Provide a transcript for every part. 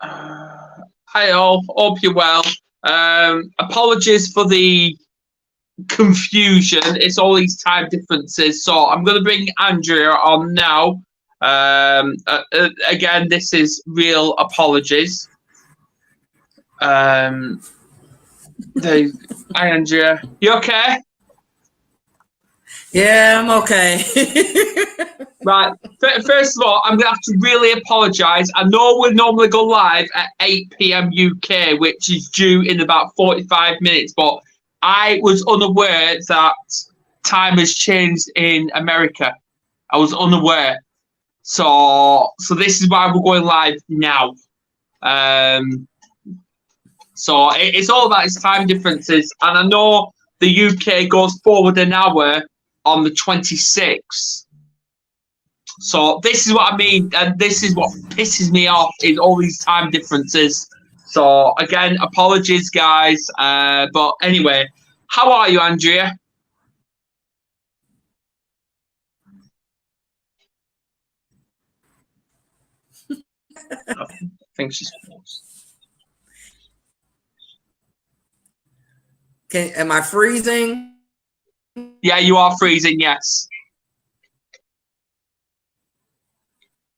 Hi all, hope you're well. Apologies for the confusion. It's all these time differences. So I'm going to bring Andrea on now. Again, this is real apologies. Hi Andrea, you okay? Yeah, I'm okay. Right. First of all, I'm going to have to really apologise. I know we normally go live at 8 p.m. UK, which is due in about 45 minutes, but I was unaware that time has changed in America. I was unaware. So this is why we're going live now. So it's all about its time differences. And I know the UK goes forward an hour on the 26th. So this is what I mean, and this is what pisses me off, is all these time differences. So again, apologies, guys. But anyway, how are you, Andrea? I think she's close. Am I freezing? Yeah, you are freezing. Yes.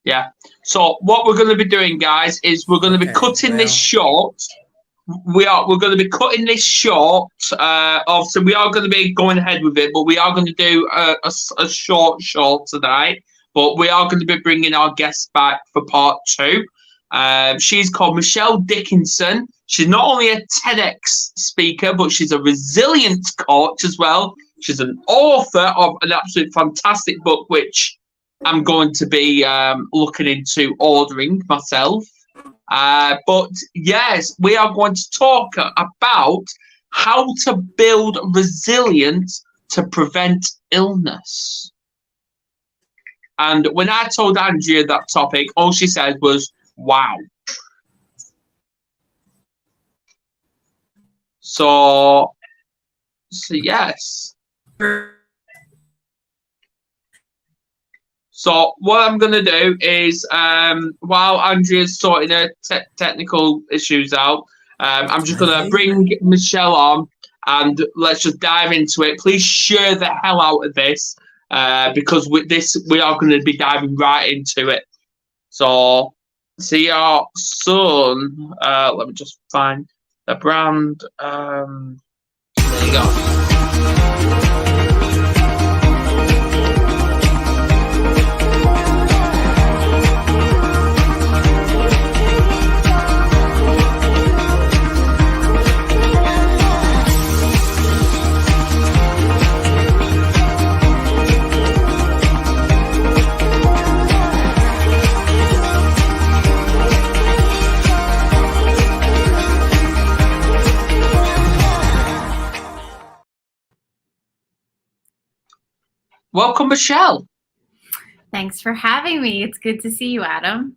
Yeah. So what we're going to be doing, guys, is we're going to be cutting this short. We're going to be cutting this short. Obviously, we are going to be going ahead with it, but we are going to do a short tonight. But we are going to be bringing our guest back for part 2. She's called Michelle Dickenson. She's not only a TEDx speaker, but she's a resilience coach as well. She's an author of an absolute fantastic book, which I'm going to be looking into ordering myself. But yes, we are going to talk about how to build resilience to prevent illness. And when I told Andrea that topic, all she said was, wow. So yes. So what I'm going to do is, while Andrea's sorting her technical issues out, I'm just going to bring Michelle on and let's just dive into it. Please share the hell out of this, because with this, we are going to be diving right into it. So see you soon. Let me just find the brand. There you go. Welcome, Michelle. Thanks for having me. It's good to see you, Adam.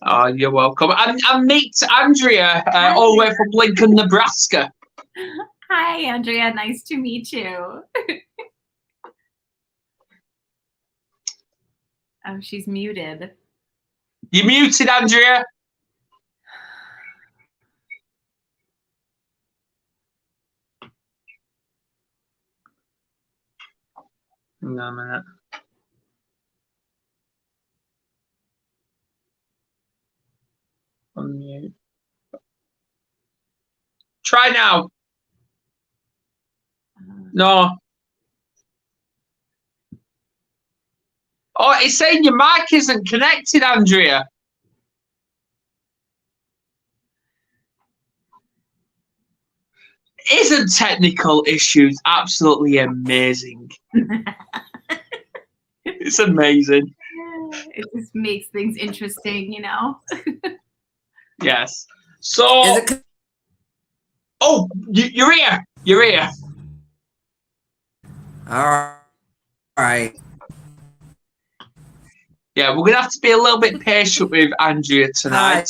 Oh, you're welcome. And meet Andrea, all the way from Lincoln, Nebraska. Hi, Andrea. Nice to meet you. Oh, she's muted. You muted, Andrea. Hang on a minute. Unmute. Try now. No. Oh, it's saying your mic isn't connected, Andrea. Isn't technical issues absolutely amazing? It's amazing. It just makes things interesting, you know? Yes. So, oh, you're here. You're here. All right. Yeah, we're going to have to be a little bit patient with Andrea tonight.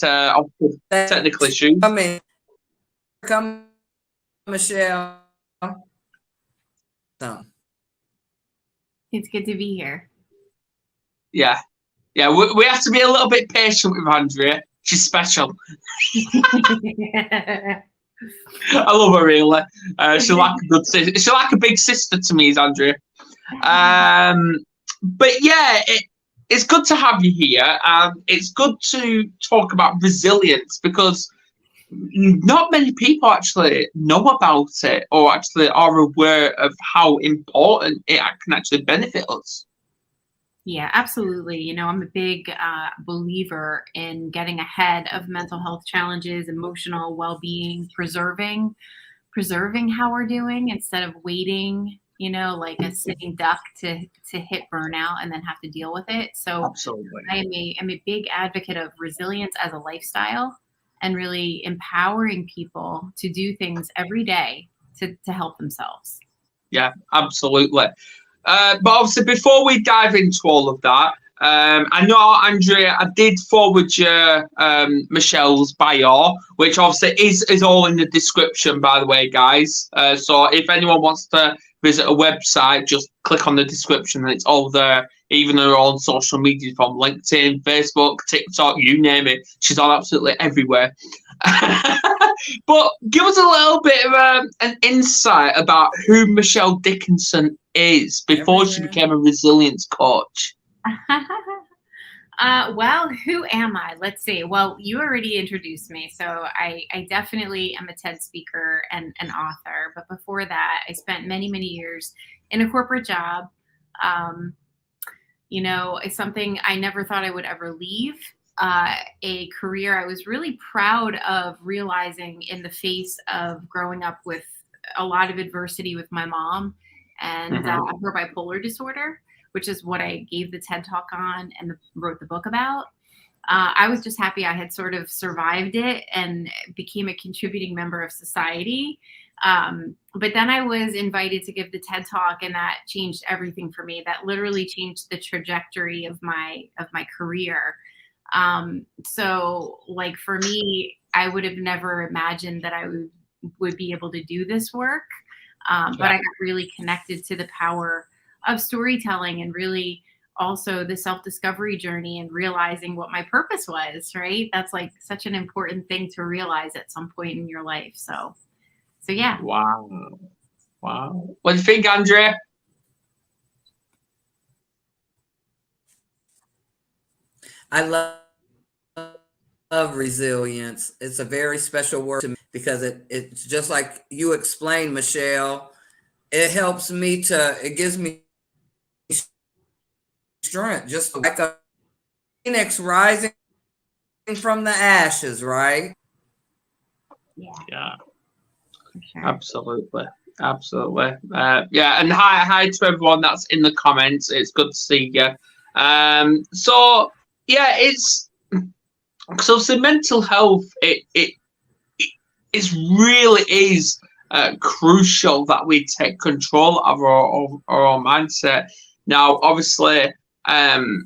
Technical issues. Come, Michelle. So. It's good to be here. Yeah. Yeah, we have to be a little bit patient with Andrea. She's special. I love her really. She's like a good sister. She's like a big sister to me, is Andrea. But yeah, it's good to have you here, and it's good to talk about resilience because not many people actually know about it or actually are aware of how important it can actually benefit us. Yeah, absolutely. You know, I'm a big believer in getting ahead of mental health challenges, emotional well-being, preserving how we're doing instead of waiting, you know, like a sitting duck to hit burnout and then have to deal with it. So Absolutely. I'm a big advocate of resilience as a lifestyle and really empowering people to do things every day to help themselves. Yeah, absolutely. But obviously, before we dive into all of that, I know, Andrea, I did forward you Michelle's bio, which obviously is all in the description, by the way, guys. So if anyone wants to visit a website, just click on the description and it's all there. Even her on social media from LinkedIn, Facebook, TikTok, you name it. She's on absolutely everywhere. But give us a little bit of an insight about who Michelle Dickenson is before she became a resilience coach. Well, who am I? Let's see. Well, you already introduced me. So I definitely am a TED speaker and an author. But before that, I spent many, many years in a corporate job. You know, it's something I never thought I would ever leave. A career I was really proud of realizing in the face of growing up with a lot of adversity with my mom and her bipolar disorder, which is what I gave the TED Talk on and wrote the book about. I was just happy I had sort of survived it and became a contributing member of society. But then I was invited to give the TED Talk, and that changed everything for me. That literally changed the trajectory of my career. So like for me, I would have never imagined that I would be able to do this work. But I got really connected to the power of storytelling and really also the self-discovery journey and realizing what my purpose was, right? That's like such an important thing to realize at some point in your life. So yeah. Wow. What do you think, Andrea? I love resilience. It's a very special word to me because it's just like you explained, Michelle. It helps me it gives me strength, just like a phoenix rising from the ashes, right? Yeah. Sure. Absolutely. Yeah, and hi to everyone that's in the comments. It's good to see you. So yeah, mental health. It really is crucial that we take control of our own mindset. Now, obviously, I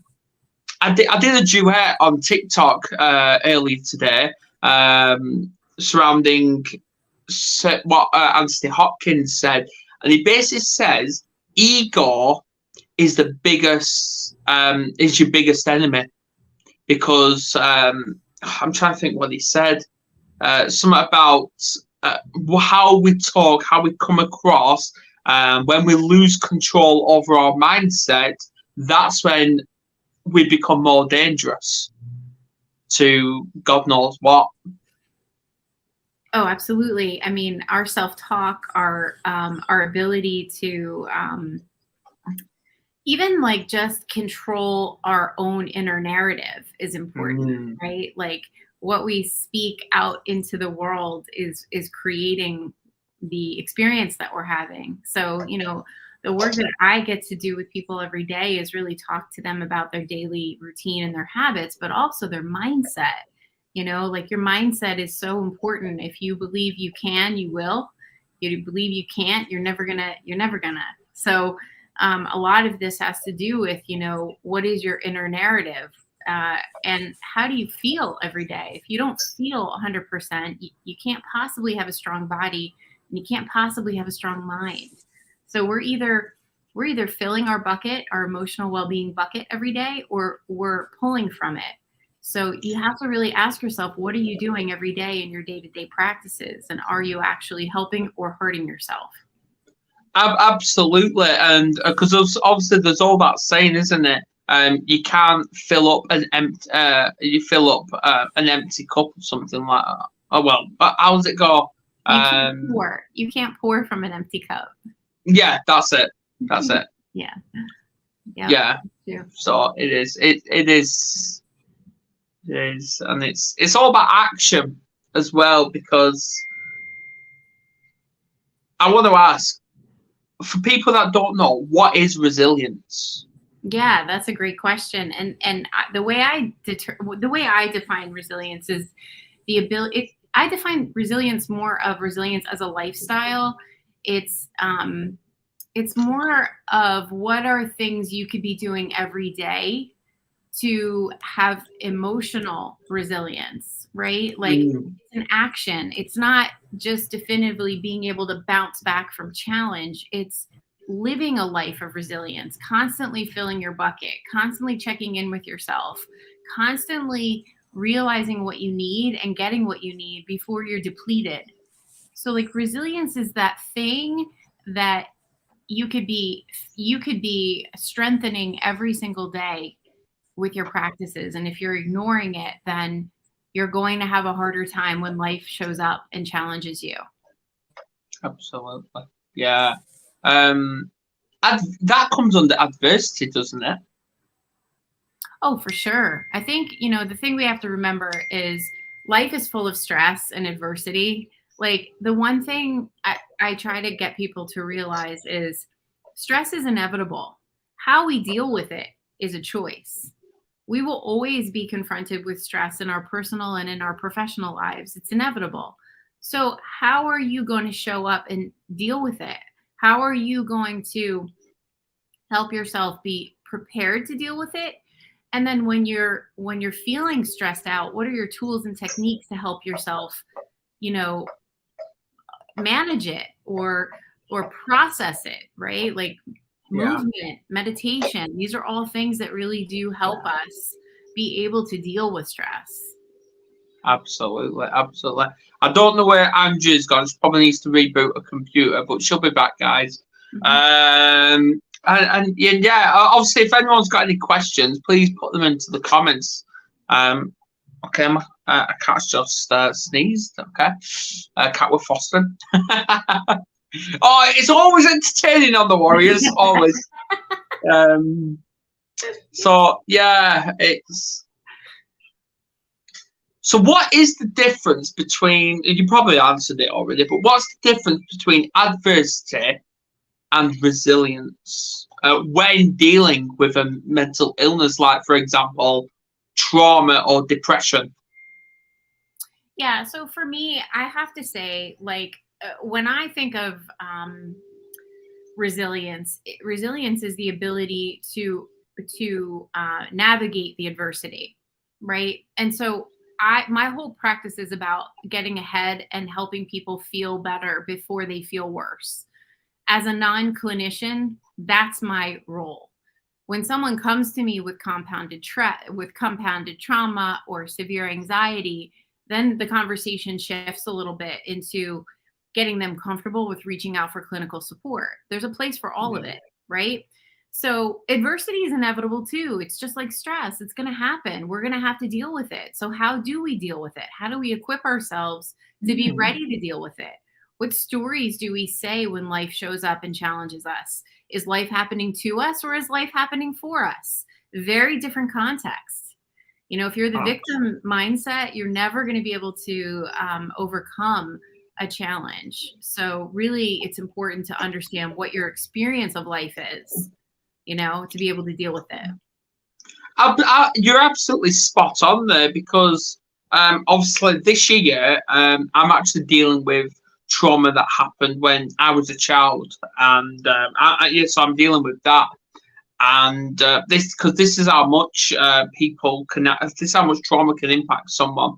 did a duet on TikTok earlier today surrounding what Anthony Hopkins said, and he basically says ego is the biggest is your biggest enemy, because I'm trying to think what he said. Something about how we talk, how we come across. When we lose control over our mindset, that's when we become more dangerous to God knows what. Oh, absolutely. I mean, our self-talk, our ability to even like just control our own inner narrative is important, right? Like what we speak out into the world is creating the experience that we're having. So, you know, the work that I get to do with people every day is really talk to them about their daily routine and their habits, but also their mindset. You know, like your mindset is so important. If you believe you can, you will. If you believe you can't, you're never gonna. So a lot of this has to do with, you know, what is your inner narrative and how do you feel every day? If you don't feel 100%, you can't possibly have a strong body and you can't possibly have a strong mind. So we're either filling our bucket, our emotional well-being bucket every day, or we're pulling from it. So you have to really ask yourself, what are you doing every day in your day-to-day practices? And are you actually helping or hurting yourself? Absolutely. And because obviously there's all that saying, isn't it? You can't fill up an empty an empty cup or something like that. Oh well, how does it go? You can't pour from an empty cup. Yeah, that's it. Yeah. Yeah. So it is. It is, and it's all about action as well, because I want to ask, for people that don't know, what is resilience? Yeah, that's a great question. And the way I define resilience is the ability. I define resilience more of resilience as a lifestyle. It's more of what are things you could be doing every day to have emotional resilience, right? Like it's an action. It's not just definitively being able to bounce back from challenge. It's living a life of resilience, constantly filling your bucket, constantly checking in with yourself, constantly realizing what you need and getting what you need before you're depleted. So like resilience is that thing that you could be strengthening every single day with your practices. And if you're ignoring it, then you're going to have a harder time when life shows up and challenges you. Absolutely. Yeah. That comes under adversity, doesn't it? Oh, for sure. I think, the thing we have to remember is life is full of stress and adversity. Like the one thing I try to get people to realize is stress is inevitable. How we deal with it is a choice. We will always be confronted with stress in our personal and in our professional lives. It's inevitable. So how are you going to show up and deal with it? How are you going to help yourself be prepared to deal with it? And then when you're feeling stressed out, what are your tools and techniques to help yourself, manage it or process it, right? Like movement, meditation. These are all things that really do help us be able to deal with stress. Absolutely. I don't know where Andrea's gone. She probably needs to reboot a computer, but she'll be back, guys. And obviously, if anyone's got any questions, please put them into the comments. Okay, a cat's just sneezed. Okay, cat with fostering. Oh, it's always entertaining on the Warriors, always. So yeah, it's. So what is the difference between? You probably answered it already, but what's the difference between adversity and resilience when dealing with a mental illness, like, for example, trauma or depression? Yeah, so for me, I have to say, like, when I think of resilience is the ability to navigate the adversity, right? And so my whole practice is about getting ahead and helping people feel better before they feel worse. As a non-clinician, that's my role. When someone comes to me with compounded trauma or severe anxiety, then the conversation shifts a little bit into getting them comfortable with reaching out for clinical support. There's a place for all of it, right? So adversity is inevitable too. It's just like stress. It's going to happen. We're going to have to deal with it. So how do we deal with it? How do we equip ourselves to be ready to deal with it? What stories do we say when life shows up and challenges us? Is life happening to us or is life happening for us? Very different context. If you're the victim mindset, you're never going to be able to overcome a challenge. So really, it's important to understand what your experience of life is, to be able to deal with it. You're absolutely spot on there, because obviously this year I'm actually dealing with trauma that happened when I was a child, and so I'm dealing with that. And this is how much this is how much trauma can impact someone.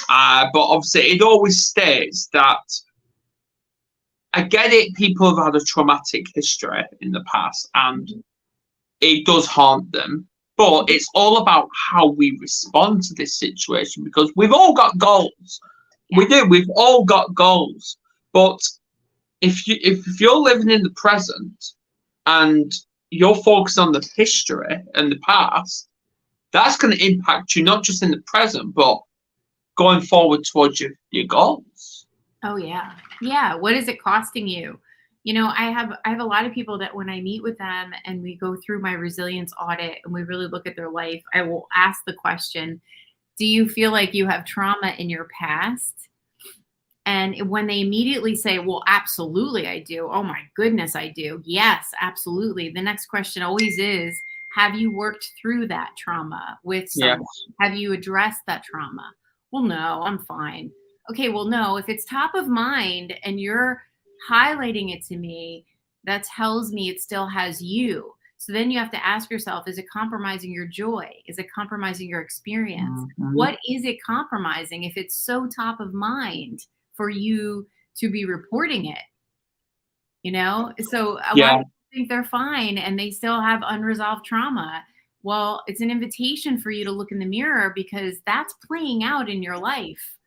But obviously, it always states that, I get it, people have had a traumatic history in the past, and it does haunt them. But it's all about how we respond to this situation, because we've all got goals. We do. We've all got goals. But if you're living in the present and you're focused on the history and the past, that's going to impact you not just in the present, but going forward towards your goals. Oh yeah. Yeah. What is it costing you? You know, I have a lot of people that when I meet with them and we go through my resilience audit and we really look at their life, I will ask the question, do you feel like you have trauma in your past? And when they immediately say, well, absolutely, I do. Oh my goodness, I do. Yes, absolutely. The next question always is, have you worked through that trauma with someone? Yes. Have you addressed that trauma? Well, no, I'm fine. Okay, well, no, if it's top of mind and you're highlighting it to me, that tells me it still has you. So then you have to ask yourself, is it compromising your joy? Is it compromising your experience? Mm-hmm. What is it compromising if it's so top of mind for you to be reporting it? You know, so a lot of people think they're fine and they still have unresolved trauma. Well, it's an invitation for you to look in the mirror, because that's playing out in your life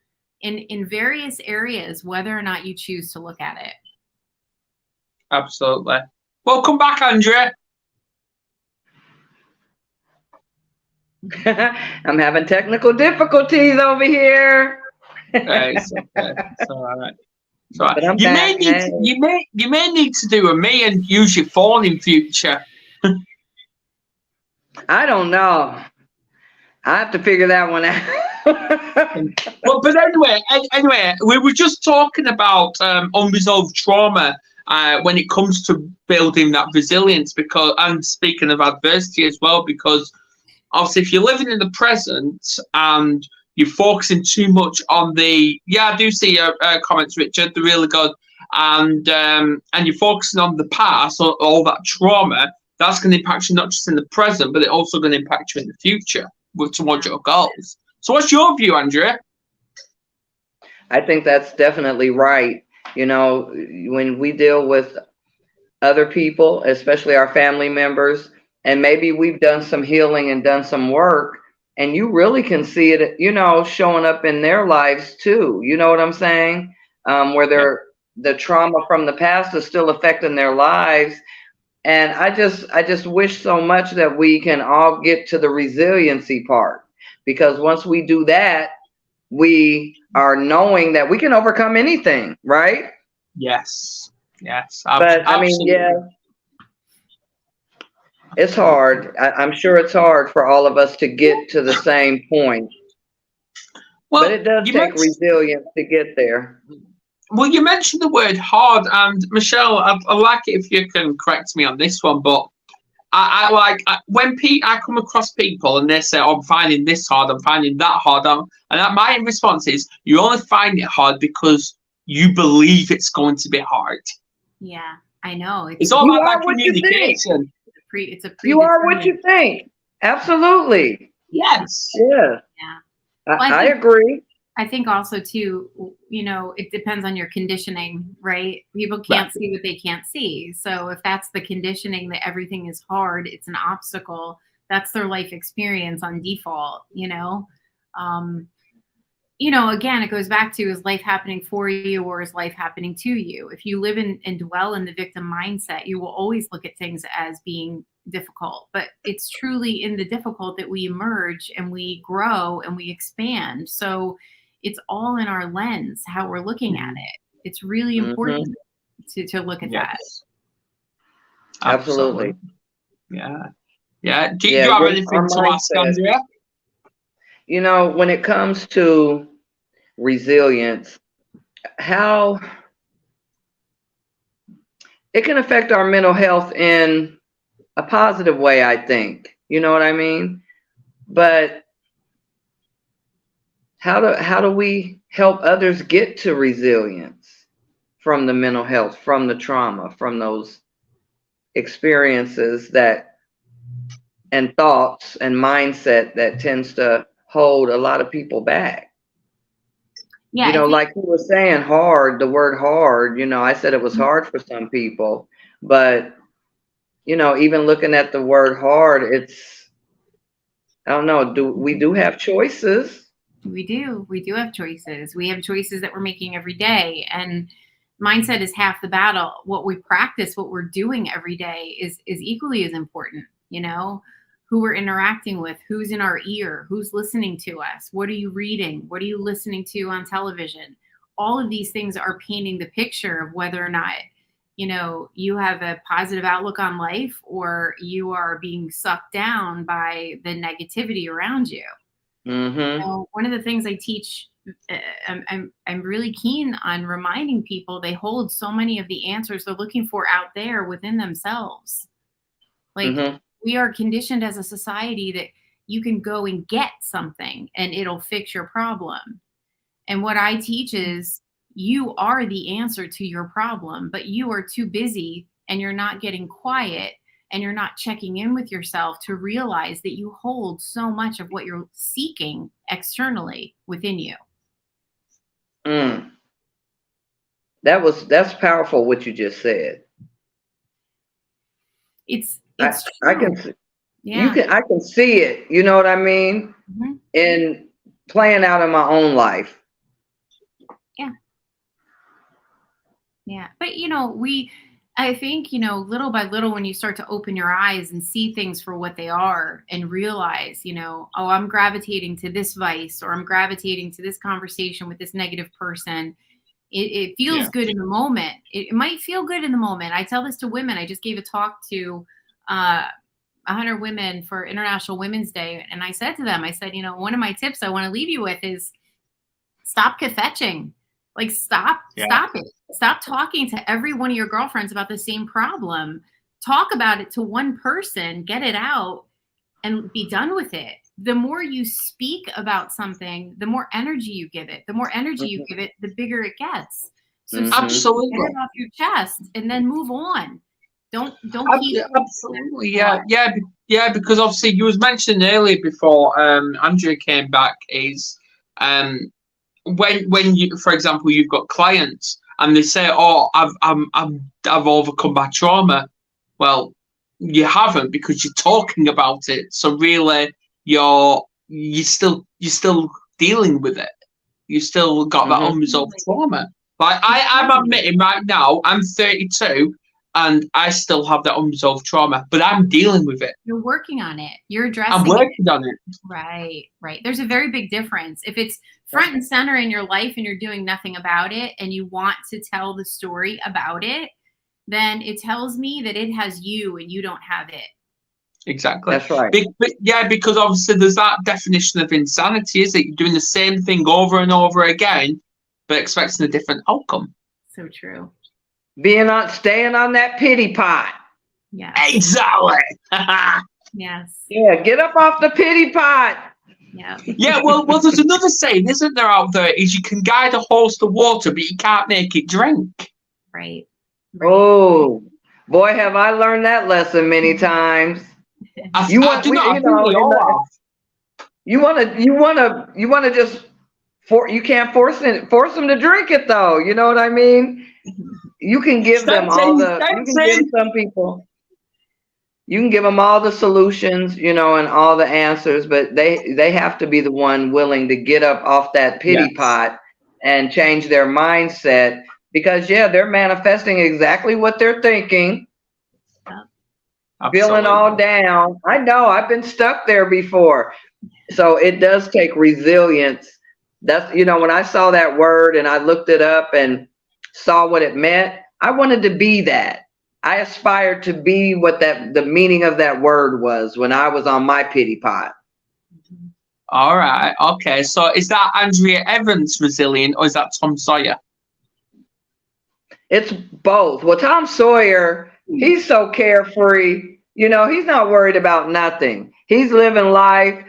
in various areas, whether or not you choose to look at it. Absolutely. Welcome back, Andrea. I'm having technical difficulties over here. It's okay. It's all right. It's all right. But I'm You back. may need to do a me and use your phone in future. I don't know. I have to figure that one out. But anyway, we were just talking about unresolved trauma when it comes to building that resilience, and speaking of adversity as well, because obviously if you're living in the present and you're focusing too much on I do see your comments, Richard, they're really good, and you're focusing on the past, all that trauma, that's going to impact you not just in the present, but it's also going to impact you in the future towards your goals. So what's your view, Andrea? I think that's definitely right. You know, when we deal with other people, especially our family members, and maybe we've done some healing and done some work, and you really can see it, you know, showing up in their lives too. You know what I'm saying? Where the trauma from the past is still affecting their lives. And I just wish so much that we can all get to the resiliency part, because once we do that, we are knowing that we can overcome anything, right? Yes. But I mean, it's hard. I'm sure it's hard for all of us to get to the same point. Well, but it does take resilience to get there. Well, you mentioned the word hard, and Michelle, I like it if you can correct me on this one, but I like when I come across people and they say, oh, I'm finding this hard, I'm finding that hard, and my response is, you only find it hard because you believe it's going to be hard. Yeah, I know. It's all about that communication. You are what you think. Absolutely. Yes. Yeah. Well, I agree. I think also too, you know, it depends on your conditioning, right? People can't see what they can't see. So if that's the conditioning that everything is hard, it's an obstacle, that's their life experience on default, you know? You know, again, it goes back to, is life happening for you or is life happening to you? If you live and dwell in the victim mindset, you will always look at things as being difficult, but it's truly in the difficult that we emerge and we grow and we expand. So it's all in our lens, how we're looking at it. It's really important to look at that. Absolutely. Yeah. Do you have anything to ask, Andrea? You know, when it comes to resilience, how it can affect our mental health in a positive way, I think. You know what I mean? But how do we help others get to resilience from the mental health, from the trauma, from those experiences and thoughts and mindset that tends to hold a lot of people back? Yeah, you know, like you were saying, the word hard, you know, I said it was hard for some people, but you know, even looking at the word hard, I don't know. We do have choices? We do. We do have choices. We have choices that we're making every day. And mindset is half the battle. What we practice, what we're doing every day is equally as important. You know, who we're interacting with, who's in our ear, who's listening to us, what are you reading, what are you listening to on television? All of these things are painting the picture of whether or not, you know, you have a positive outlook on life or you are being sucked down by the negativity around you. So one of the things I teach, I'm really keen on reminding people they hold so many of the answers they're looking for out there within themselves. Like we are conditioned as a society that you can go and get something and it'll fix your problem. And what I teach is you are the answer to your problem, but you are too busy and you're not getting quiet and you're not checking in with yourself to realize that you hold so much of what you're seeking externally within you. That's powerful what you just said. It's I can see, yeah. I can see it, you know what I mean? In playing out in my own life. Yeah. But you know, I think, you know, little by little, when you start to open your eyes and see things for what they are and realize, you know, oh, I'm gravitating to this vice or I'm gravitating to this conversation with this negative person. It feels good in the moment. It might feel good in the moment. I tell this to women. I just gave a talk to 100 women for International Women's Day. And I said to them, I said, you know, one of my tips I want to leave you with is stop fetching. Like, stop it. Stop talking to every one of your girlfriends about the same problem. Talk about it to one person, get it out, and be done with it. The more you speak about something, the more energy you give it. The more energy you give it, the bigger it gets. So absolutely, get it off your chest and then move on. Don't keep. Absolutely, yeah. Because obviously, you was mentioning earlier before Andrea came back is when you, for example, you've got clients and they say, "Oh, I've overcome my trauma." Well, you haven't, because you're talking about it. So really, you're still dealing with it. You still got that unresolved trauma. Like I'm admitting right now, I'm 32. And I still have that unresolved trauma, but I'm dealing with it. You're working on it. You're addressing I'm working on it. Right. There's a very big difference. If it's front and center in your life and you're doing nothing about it and you want to tell the story about it, then it tells me that it has you and you don't have it. Exactly. That's right. Because obviously there's that definition of insanity, is that you're doing the same thing over and over again, but expecting a different outcome. So true. Staying on that pity pot. Yeah. Exactly. Yes. Yeah, get up off the pity pot. Yeah. Yeah, well, there's another saying, isn't there, out there, is you can guide a horse to water, but you can't make it drink. Right. Oh, boy, have I learned that lesson many times. You want to just you can't force them to drink it, though. You know what I mean? You can give them some people. You can give them all the solutions, you know, and all the answers, but they have to be the one willing to get up off that pity pot and change their mindset, because they're manifesting exactly what they're thinking. Feeling all down. I know, I've been stuck there before. So it does take resilience. That's, you know, when I saw that word and I looked it up and saw what it meant, I wanted to be that. I aspired to be what the meaning of that word was when I was on my pity pot. All right. Okay. So is that Andrea Evans resilient, or is that Tom Sawyer? It's both. Well, Tom Sawyer, he's so carefree. You know, he's not worried about nothing. He's living life.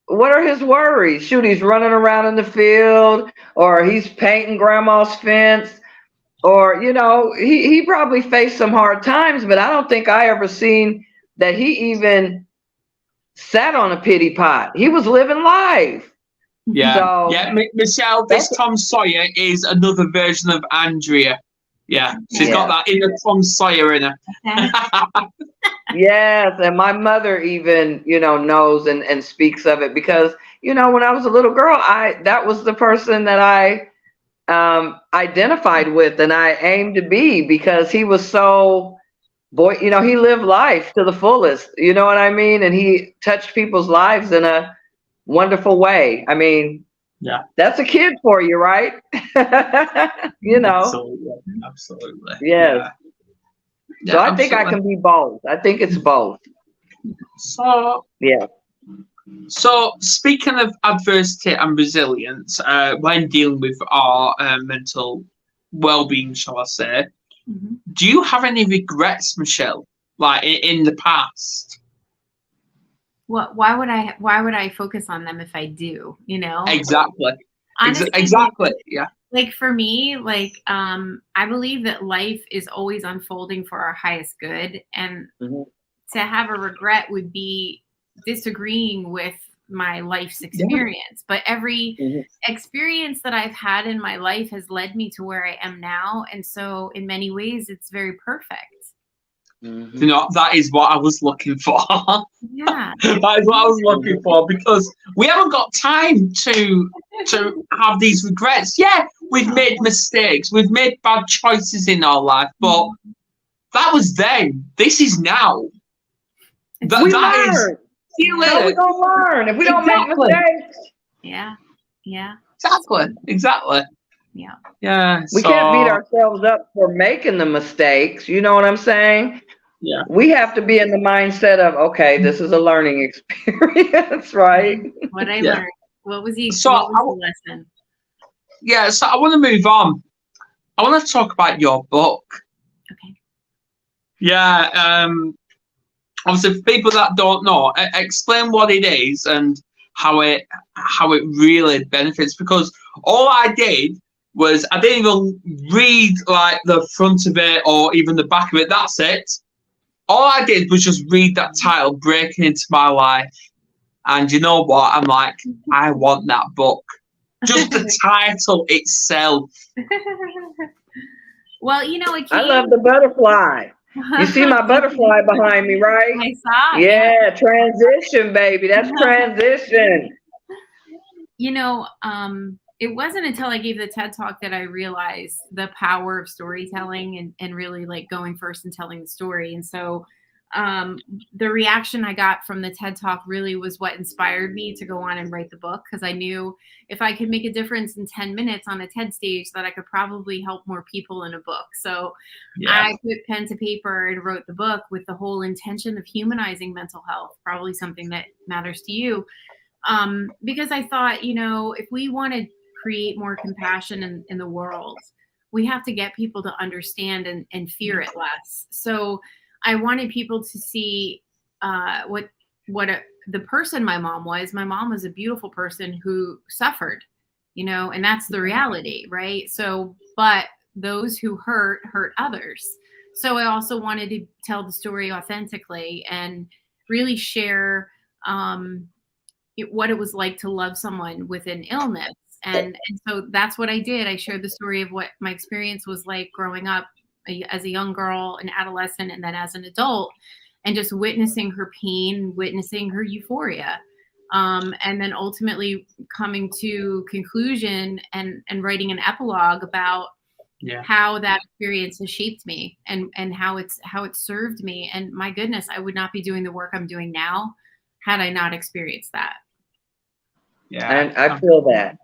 What are his worries? Shoot, he's running around in the field, or he's painting grandma's fence, or, you know, he probably faced some hard times, but I don't think I ever seen that he even sat on a pity pot. He was living life. Yeah. So, Michelle, this Tom Sawyer is another version of Andrea. Yeah, she's got that inner Tom Sawyer in her. Yes, and my mother even, knows and speaks of it because, when I was a little girl, that was the person that I identified with and I aimed to be because he was so, he lived life to the fullest, you know what I mean? And he touched people's lives in a wonderful way. I mean, yeah, that's a kid for you, right? Absolutely. Yes. Yeah, so I think I can be both. I think it's both. So yeah. So speaking of adversity and resilience, when dealing with our mental well-being, shall I say, do you have any regrets, Michelle, like in the past? Why would I focus on them if I do, Exactly. Honestly, exactly. Yeah. Like for me, I believe that life is always unfolding for our highest good. And to have a regret would be disagreeing with my life's experience. But every experience that I've had in my life has led me to where I am now. And so in many ways, it's very perfect. That is what I was looking for. Yeah. That is what I was looking for because we haven't got time to have these regrets. Yeah, we've made mistakes. We've made bad choices in our life, but that was then. This is now. We learn. How are we going to learn if we don't make mistakes? Yeah. Exactly. Yeah. We can't beat ourselves up for making the mistakes. You know what I'm saying? Yeah. We have to be in the mindset of, okay, this is a learning experience, right? What I learned. What was the lesson? Yeah, so I want to move on. I want to talk about your book. Okay. Yeah. Obviously, for people that don't know, explain what it is and how it really benefits. Because all I did was I didn't even read like the front of it or even the back of it. That's it. All I did was just read that title, Breaking Into My Life. And you know what? I'm like, I want that book. Just the title itself. Well, I love the butterfly. You see my butterfly behind me, right? I saw. Yeah, transition, baby. That's transition. It wasn't until I gave the TED Talk that I realized the power of storytelling and really like going first and telling the story. And so the reaction I got from the TED Talk really was what inspired me to go on and write the book, because I knew if I could make a difference in 10 minutes on a TED stage that I could probably help more people in a book. So I put pen to paper and wrote the book with the whole intention of humanizing mental health, probably something that matters to you. Because I thought, if we want to create more compassion in the world, we have to get people to understand and fear it less. So I wanted people to see what the person my mom was. My mom was a beautiful person who suffered, and that's the reality, right? So, but those who hurt others. So I also wanted to tell the story authentically and really share what it was like to love someone with an illness. And so that's what I did. I shared the story of what my experience was like growing up as a young girl, an adolescent, and then as an adult, and just witnessing her pain, witnessing her euphoria. And then ultimately coming to conclusion and writing an epilogue about how that experience has shaped me and how it served me. And my goodness, I would not be doing the work I'm doing now had I not experienced that. Yeah. And I feel that.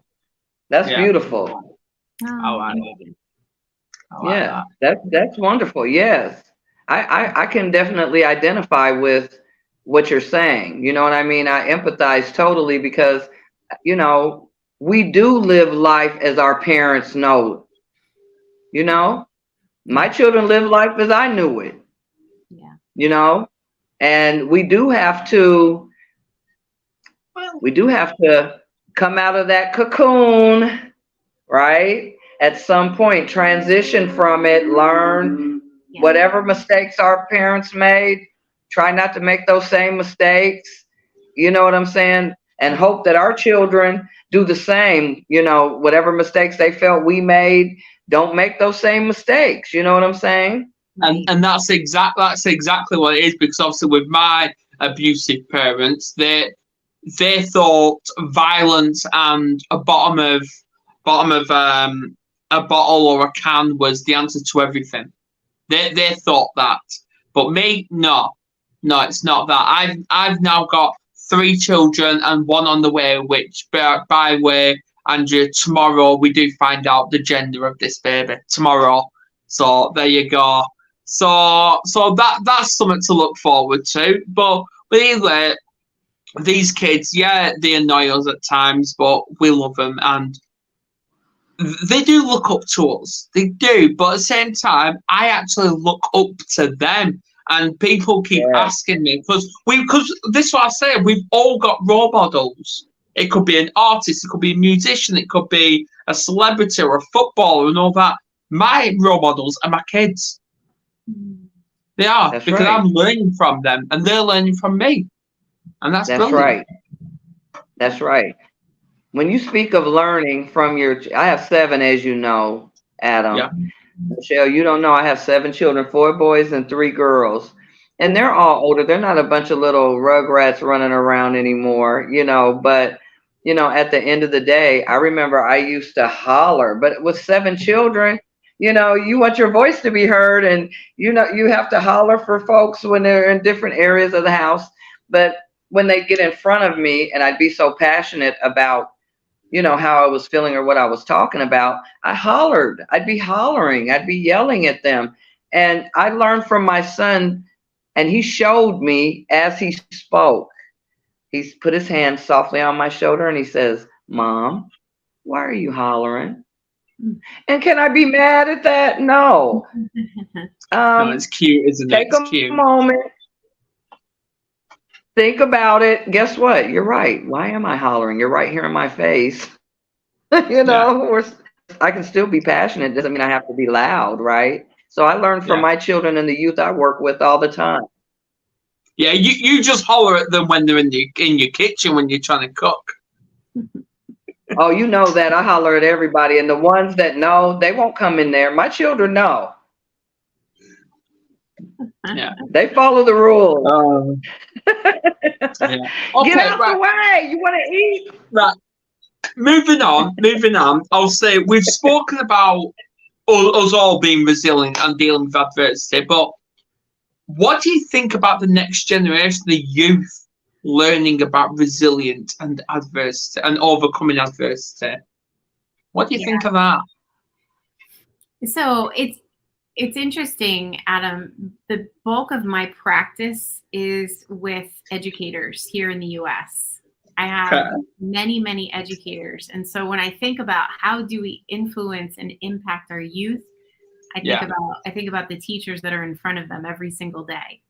That's beautiful. I like that. That's wonderful. Yes. I can definitely identify with what you're saying. You know what I mean? I empathize totally because, we do live life as our parents know. My children live life as I knew it. Yeah. And we do have to come out of that cocoon, right? At some point, transition from it, learn whatever mistakes our parents made, try not to make those same mistakes, you know what I'm saying? And hope that our children do the same, whatever mistakes they felt we made, don't make those same mistakes. You know what I'm saying? And that's exactly what it is, because obviously with my abusive parents, they thought violence and a bottom of a bottle or a can was the answer to everything. They thought that, but me, no, it's not that. I've now got 3 children and 1 on the way, which by the way, Andrea, tomorrow we do find out the gender of this baby tomorrow. So there you go. So that's something to look forward to. But really, these kids, yeah, they annoy us at times, but we love them, and they do look up to us. They do, but at the same time, I actually look up to them. And people keep asking me, because this is what I say, we've all got role models. It could be an artist, it could be a musician, it could be a celebrity or a footballer and all that. My role models are my kids. They are. That's because right. I'm learning from them and they're learning from me. And that's brilliant. Right. That's right. When you speak of learning from I have 7, as you know, Adam. Yeah. Michelle, you don't know, I have 7 children, 4 boys and 3 girls. And they're all older. They're not a bunch of little rugrats running around anymore, but, at the end of the day, I remember I used to holler, but with 7 children, you want your voice to be heard, and, you have to holler for folks when they're in different areas of the house. But when they get in front of me and I'd be so passionate about, how I was feeling or what I was talking about, I hollered. I'd be hollering. I'd be yelling at them. And I learned from my son, and he showed me as he spoke. He put his hand softly on my shoulder and he says, "Mom, why are you hollering?" And can I be mad at that? No. No, it's cute, isn't it? It's cute. Take a moment. Think about it. Guess what? You're right. Why am I hollering? You're right here in my face. I can still be passionate. Doesn't mean I have to be loud, right? So I learned from my children and the youth I work with all the time. Yeah, you just holler at them when they're in your kitchen when you're trying to cook. Oh, you know that. I holler at everybody. And the ones that know, they won't come in there. My children know. Yeah. They follow the rules. Yeah. Okay, get out the way. You want to eat? Right. Moving on. I'll say we've spoken about us all being resilient and dealing with adversity, but what do you think about the next generation, the youth, learning about resilience and adversity and overcoming adversity? What do you think of that? So it's interesting, Adam. The bulk of my practice is with educators here in the U.S. I have many, many educators. And so when I think about how do we influence and impact our youth, I think about the teachers that are in front of them every single day.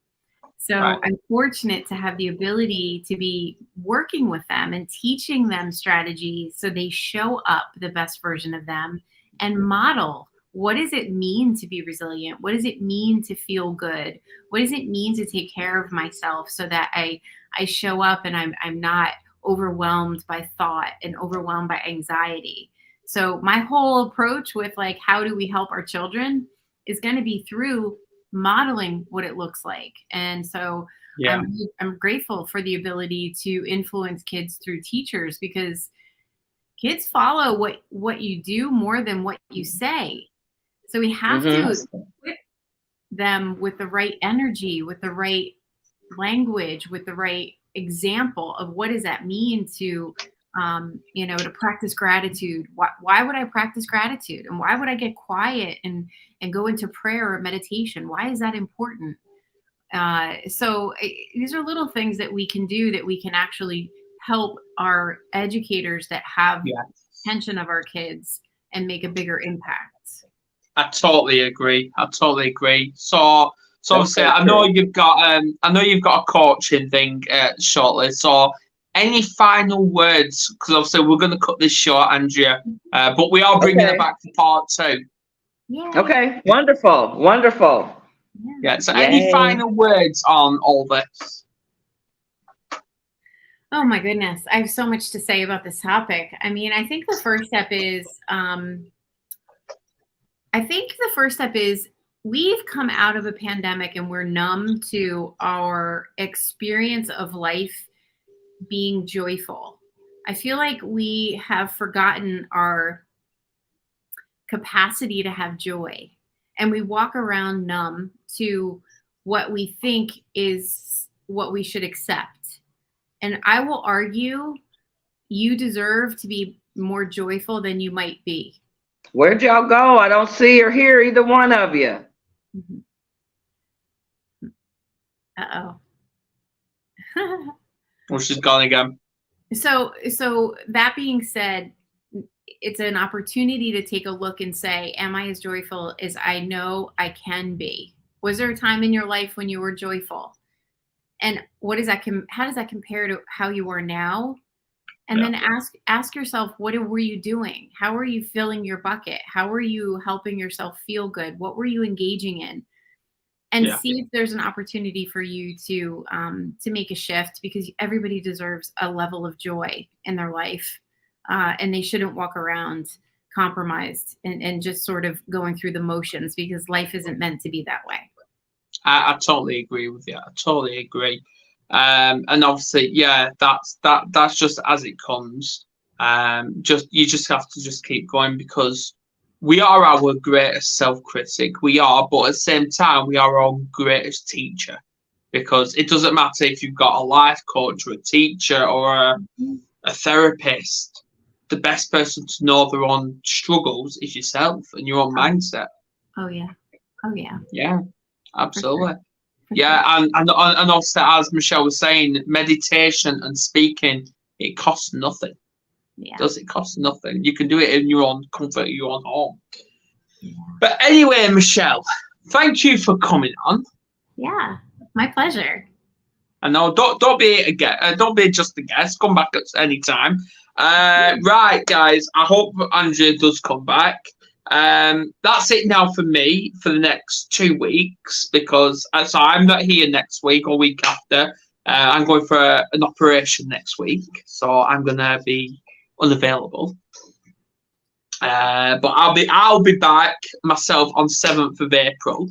So I'm fortunate to have the ability to be working with them and teaching them strategies so they show up the best version of them and model. What does it mean to be resilient? What does it mean to feel good? What does it mean to take care of myself so that I show up and I'm not overwhelmed by thought and overwhelmed by anxiety? So my whole approach with how do we help our children is going to be through modeling what it looks like. And so I'm grateful for the ability to influence kids through teachers, because kids follow what you do more than what you say. So we have to equip them with the right energy, with the right language, with the right example of what does that mean to, to practice gratitude. Why would I practice gratitude? And why would I get quiet and go into prayer or meditation? Why is that important? So these are little things that we can do that we can actually help our educators that have attention of our kids and make a bigger impact. I totally agree. So obviously, I know you've got a coaching thing shortly. So any final words? Because obviously we're going to cut this short, Andrea, but we are bringing it back to part 2. Yeah. Okay. Wonderful. Yeah. So any final words on all this? Oh my goodness, I have so much to say about this topic. I mean, I think the first step is I think the first step is we've come out of a pandemic and we're numb to our experience of life being joyful. I feel like we have forgotten our capacity to have joy, and we walk around numb to what we think is what we should accept. And I will argue you deserve to be more joyful than you might be. Where'd y'all go? I don't see or hear either one of you. Uh-oh. Well, she's gone again. So that being said, it's an opportunity to take a look and say, am I as joyful as I know I can be? Was there a time in your life when you were joyful? And what is that? How does that compare to how you are now? And then ask yourself, what were you doing? How are you filling your bucket? How are you helping yourself feel good? What were you engaging in? And see if there's an opportunity for you to make a shift, because everybody deserves a level of joy in their life, and they shouldn't walk around compromised and just sort of going through the motions, because life isn't meant to be that way. I totally agree with you. I totally agree. And obviously, that's just as it comes. You just have to just keep going, because we are our greatest self-critic. We are, but at the same time, we are our own greatest teacher, because it doesn't matter if you've got a life coach or a teacher or a therapist. The best person to know their own struggles is yourself and your own mindset. Oh yeah. Yeah, absolutely. And also, as Michelle was saying, meditation and speaking, it costs nothing. Does it cost nothing? You can do it in your own comfort, your own home. But anyway, Michelle, thank you for coming on. Yeah, my pleasure. And no, don't be just a guest. Come back at any time. Right, guys. I hope Andrea does come back. That's it now for me for the next 2 weeks, because so I'm not here next week or week after. I'm going for an operation next week, so I'm gonna be unavailable. But I'll be back myself on 7th of April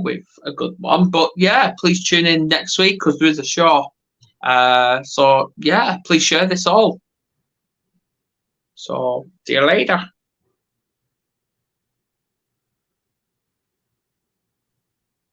with a good one. But please tune in next week, because there is a show. So please share this all. So see you later.